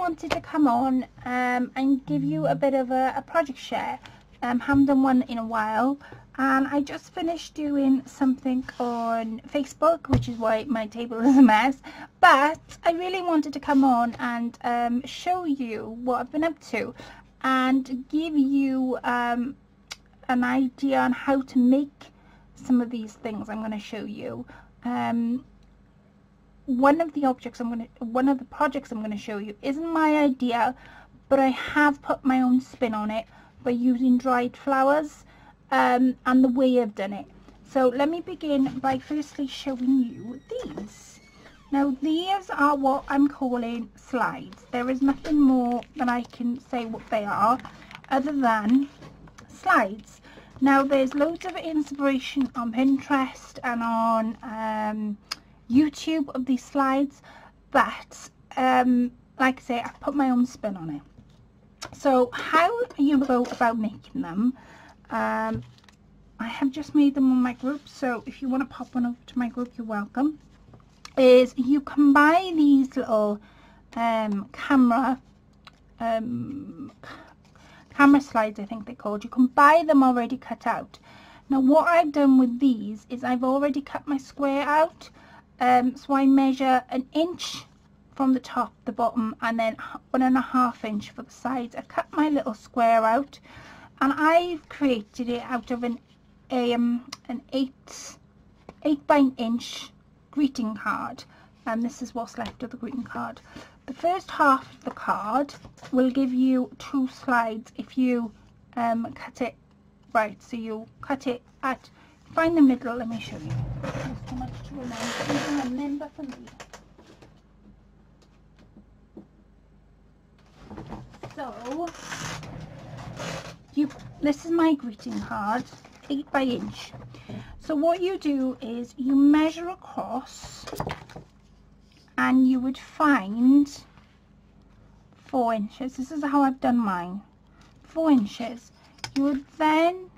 wanted to come on and give you a bit of a project share. Haven't done one in a while, and I just finished doing something on Facebook, which is why my table is a mess, but I really wanted to come on and show you what I've been up to and give you an idea on how to make some of these things I'm going to show you. One of the projects I'm going to show you isn't my idea, but I have put my own spin on it by using dried flowers and the way I've done it. So let me begin by firstly showing you these. Now these are what I'm calling slides. There is nothing more that I can say what they are other than slides. Now there's loads of inspiration on Pinterest and on YouTube of these slides, but like I say, I've put my own spin on it. So how you go about making them, I have just made them on my group, so if you want to pop one over to my group, you're welcome. Is you can buy these little camera slides, I think they're called. You can buy them already cut out. Now what I've done with these is I've already cut my square out, so I measure 1 inch from the top, the bottom, and then 1.5 inch for the sides. I cut my little square out, and I've created it out of an 8 by an inch greeting card, and this is what's left of the greeting card. The first half of the card will give you 2 slides if you cut it right. So you cut it at, find the middle. Let me show you. There's too much to remember for me. So this is my greeting card, 8 by inch. So what you do is you measure across, and you would find 4 inches. This is how I've done mine, 4 inches. You would then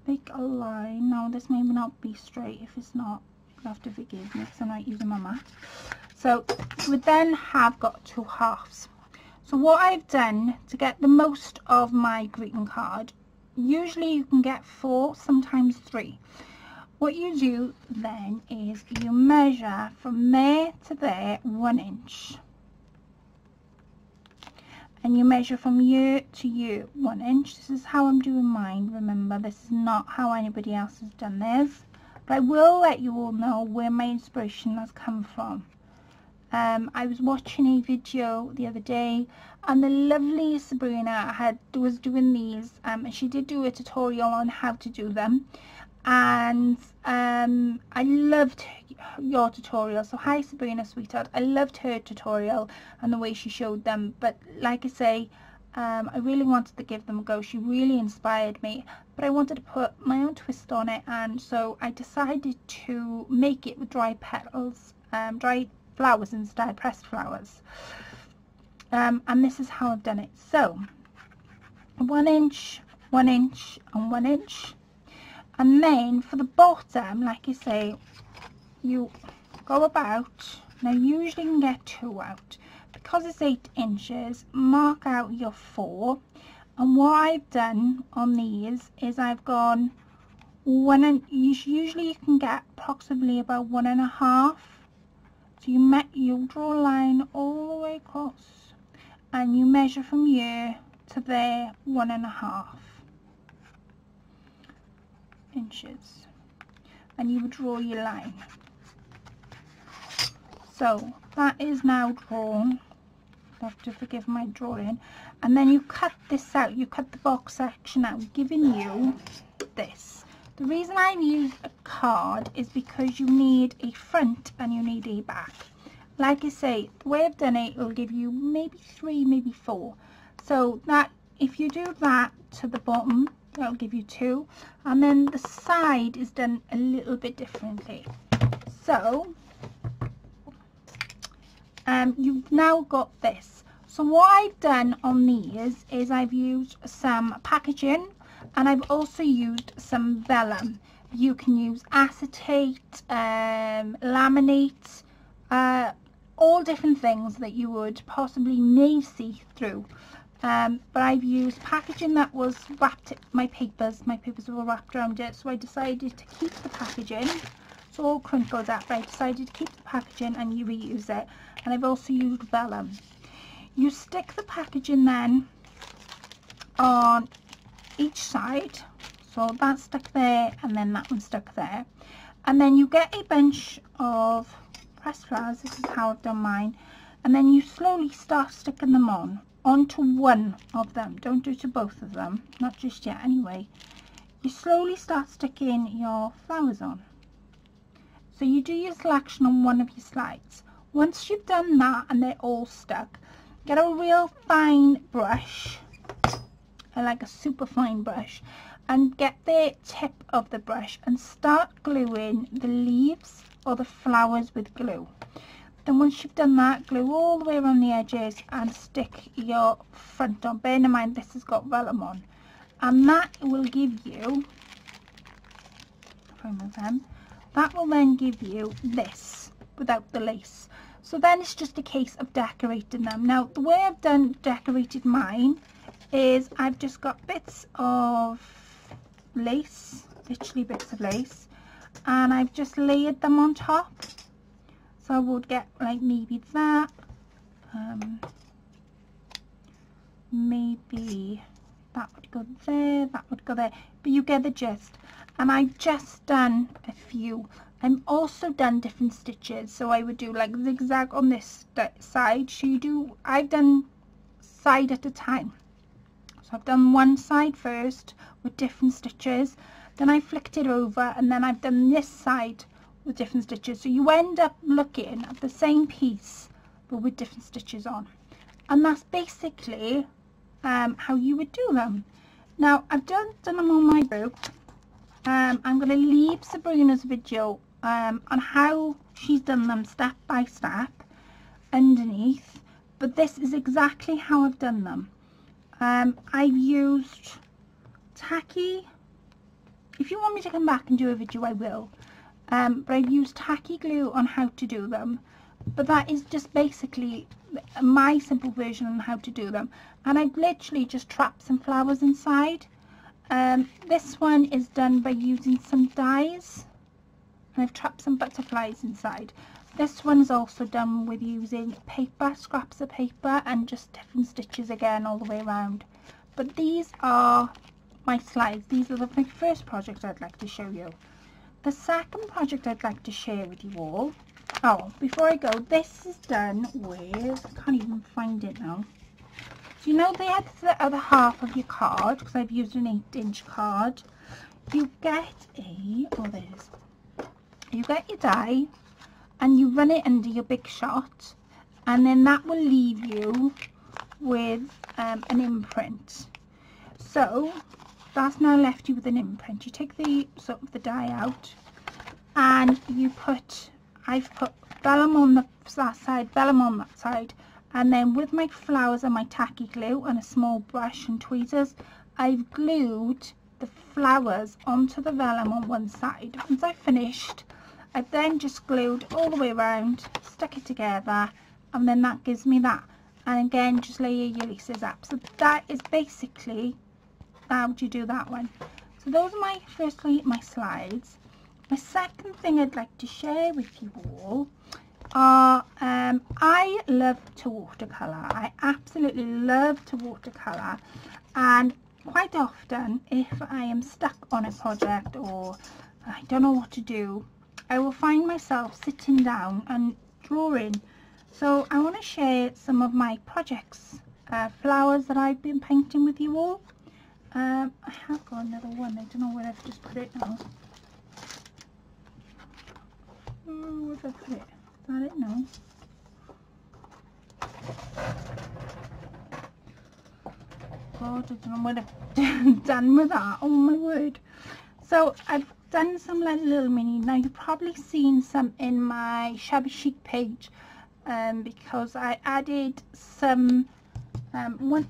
make a line. Now this may not be straight. If it's not, you'll have to forgive me because I'm not using my mat. So you would then have got 2 halves. So what I've done to get the most of my greeting card, usually you can get 4, sometimes 3. What you do then is you measure from there to there 1 inch. And you measure from here to here 1 inch. This is how I'm doing mine. Remember, this is not how anybody else has done theirs. But I will let you all know where my inspiration has come from. I was watching a video the other day, and the lovely Sabria was doing these, and she did do a tutorial on how to do them, and I loved your tutorial. So hi Sabria, sweetheart, I loved her tutorial and the way she showed them. But like I say, I really wanted to give them a go. She really inspired me, but I wanted to put my own twist on it, and so I decided to make it with dried petals, dried flowers instead, pressed flowers, and this is how I've done it. So 1 inch, 1 inch, and 1 inch, and then for the bottom, like I say, you go about. Now usually you can get 2 out. Because it's 8 inches, mark out your 4, and what I've done on these is I've gone 1 inch. Usually you can get approximately about 1.5. So you draw a line all the way across, and you measure from here to there 1.5 inches, and you would draw your line. So that is now drawn. You have to forgive my drawing. And then you cut this out. You cut the box section out, giving you this. The reason I've used a card is because you need a front and you need a back. Like I say, the way I've done it will give you maybe 3, maybe 4. So that, if you do that to the bottom, that'll give you 2. And then the side is done a little bit differently. So you've now got this. So what I've done on these is I've used some packaging, and I've also used some vellum. You can use acetate, laminate, all different things that you would possibly may see through. But I've used packaging that was wrapped, my papers were wrapped around it, so I decided to keep the packaging. It's all crinkled up, but I decided to keep the packaging and you reuse it. And I've also used vellum. You stick the packaging then on each side, so that's stuck there and then that one stuck there, and then you get a bunch of pressed flowers. This is how I've done mine, and then you slowly start sticking them onto one of them. Don't do it to both of them, not just yet anyway. You slowly start sticking your flowers on. So you do your selection on one of your slides. Once you've done that and they're all stuck, get a real fine brush, like a super fine brush, and get the tip of the brush and start gluing the leaves or the flowers with glue. Then once you've done that, glue all the way around the edges and stick your front on. Bear in mind this has got vellum on, and that will give you, that will then give you this without the lace. So then it's just a case of decorating them. Now the way I've decorated mine is I've just got bits of lace, literally bits of lace, and I've just layered them on top. So I would get like maybe that, maybe that would go there, that would go there, but you get the gist. And I've just done a few. I'm also done different stitches, so I would do like zigzag on this side. So I've done side at a time. So I've done one side first with different stitches, then I flicked it over, and then I've done this side with different stitches. So you end up looking at the same piece but with different stitches on, and that's basically how you would do them. Now I've done them on my book. I'm going to leave Sabrina's video on how she's done them step by step underneath, but this is exactly how I've done them. I've used tacky. If you want me to come back and do a video, I will, but I've used tacky glue on how to do them, but that is just basically my simple version on how to do them. And I've literally just trapped some flowers inside. This one is done by using some dies, and I've trapped some butterflies inside. This one is also done with using paper, scraps of paper, and just different stitches again all the way around. But these are my slides. These are my first project I'd like to show you. The second project I'd like to share with you all, oh, before I go, this is done with, I can't even find it now. So you know the other half of your card, because I've used an 8-inch card, you get you get your die and you run it under your big shot, and then that will leave you with an imprint. So that's now left you with an imprint. You take the sort of the die out, and you I've put vellum on that side, vellum on that side, and then with my flowers and my tacky glue and a small brush and tweezers, I've glued the flowers onto the vellum on one side. Once I've finished, I've then just glued all the way around, stuck it together, and then that gives me that. And again, just layer your laces up. So that is basically how you do that one. So those are my slides. My second thing I'd like to share with you all are, I love to watercolour. I absolutely love to watercolour, and quite often if I am stuck on a project or I don't know what to do, I will find myself sitting down and drawing. So I want to share some of my projects, flowers that I've been painting with you all. I have got another one. I don't know where I've just put it now. Oh, where did I put it? Is that it now? God, I don't know what I've done with that. Oh my word. So I've done some little mini. Now you've probably seen some in my Shabby Chic page, because I added some.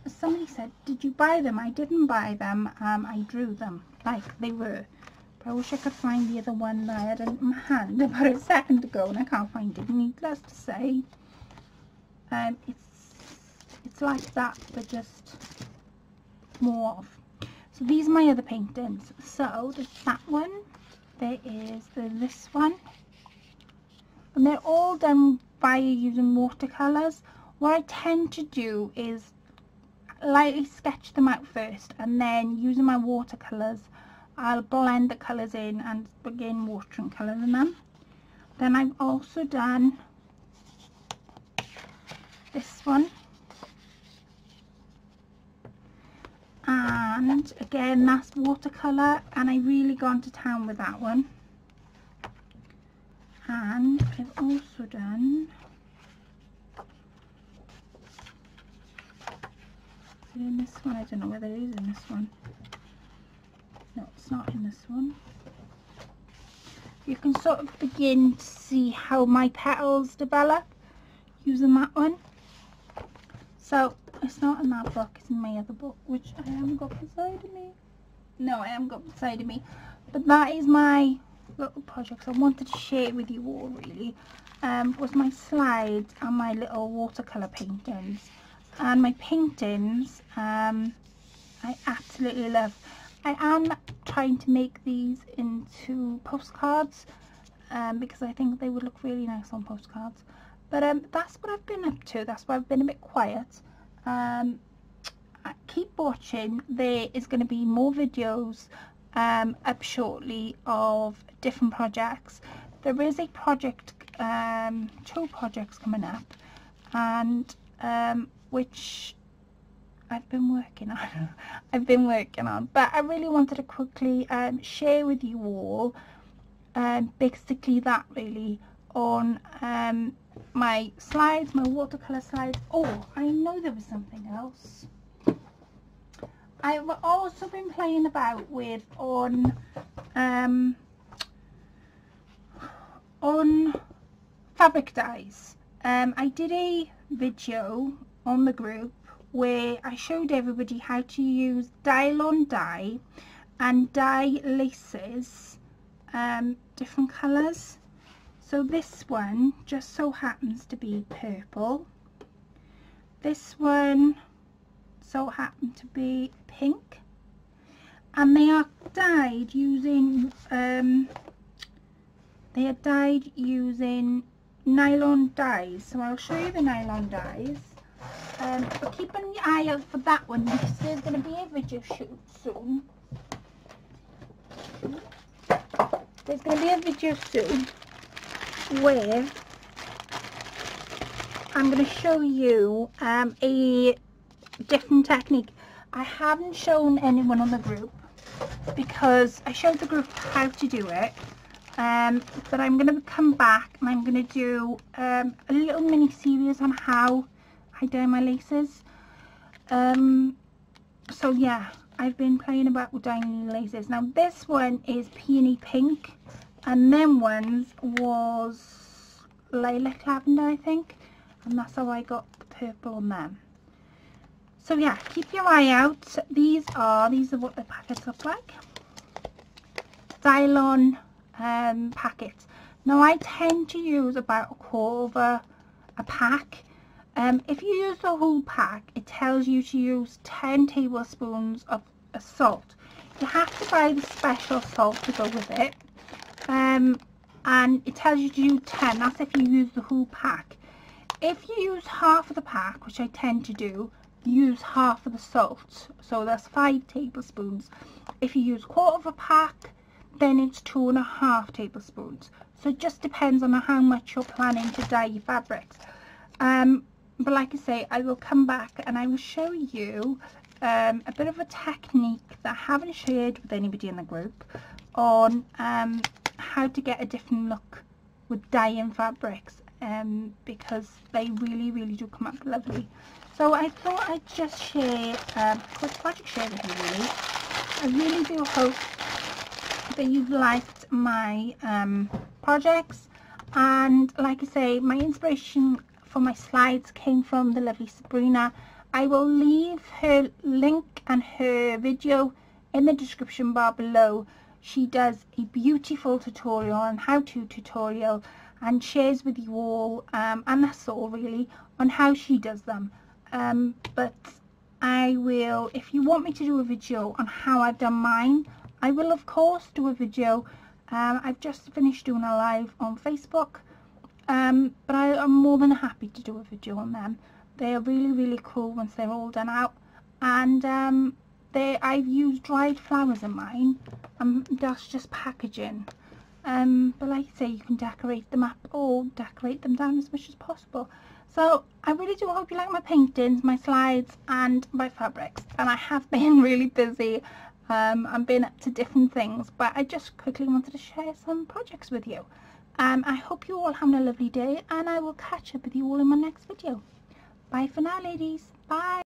Somebody said, did you buy them? I didn't buy them. I drew them like they were. But I wish I could find the other one that I had in my hand about a second ago, and I can't find it. Needless to say, It's like that, but just more of. So these are my other paintings. So there's that one, there is this one, and they're all done by using watercolours. What I tend to do is lightly sketch them out first, and then using my watercolours I'll blend the colours in and begin watering colours in them. Then I've also done this one, and again that's watercolour, and I really gone to town with that one. And I've also done, is it in this one? I don't know whether it is in this one. No, it's not in this one. You can sort of begin to see how my petals develop using that one. So it's not in that book, it's in my other book, which I haven't got beside of me. No, I haven't got beside of me. But that is my little project. I wanted to share it with you all, really. Was my slides and my little watercolour paintings. And my paintings, I absolutely love. I am trying to make these into postcards because I think they would look really nice on postcards. But that's what I've been up to. That's why I've been a bit quiet. Keep watching. There is going to be more videos up shortly of different projects. There is a project, 2 projects coming up, and which I've been working on. But I really wanted to quickly share with you all basically that really on my slides, my watercolor slides. Oh, I know there was something else. I've also been playing about with on fabric dyes. I did a video on the group where I showed everybody how to use nylon dye and dye laces, different colours. So this one just so happens to be purple. This one so happened to be pink, and they are dyed using nylon dyes. So I'll show you the nylon dyes. But keep an eye out for that one because there's going to be a video shoot soon. There's going to be a video soon where I'm going to show you a different technique. I haven't shown anyone on the group because I showed the group how to do it. But I'm going to come back and I'm going to do a little mini series on how I dye my laces. So yeah, I've been playing about with dyeing laces. Now this one is peony pink, and them ones was lilac lavender, I think, and that's how I got the purple on them. So yeah, keep your eye out. These are what the packets look like. Nylon packets. Now I tend to use about a quarter a pack. If you use the whole pack, it tells you to use 10 tablespoons of salt. You have to buy the special salt to go with it, and it tells you to use 10. That's if you use the whole pack. If you use half of the pack, which I tend to do, use half of the salt, so that's 5 tablespoons. If you use quarter of a pack, then it's 2.5 tablespoons. So it just depends on how much you're planning to dye your fabrics. But like I say, I will come back and I will show you a bit of a technique that I haven't shared with anybody in the group on how to get a different look with dyeing fabrics, because they really do come up lovely. So I thought I'd just share a quick project share with you really. I really do hope that you've liked my projects, and like I say, my inspiration for my slides came from the lovely Sabrina. I will leave her link and her video in the description bar below. She does a beautiful tutorial and how-to tutorial and shares with you all, and that's all really, on how she does them. But I will, if you want me to do a video on how I've done mine, I will of course do a video. I've just finished doing a live on Facebook, but I am more than happy to do a video on them. They are really, really cool once they're all done out. And I've used dried flowers in mine, that's just packaging. But like I say, you can decorate them up or decorate them down as much as possible. So I really do hope you like my paintings, my slides and my fabrics. And I have been really busy. I've been up to different things, but I just quickly wanted to share some projects with you. I hope you all having a lovely day, and I will catch up with you all in my next video. Bye for now, ladies. Bye.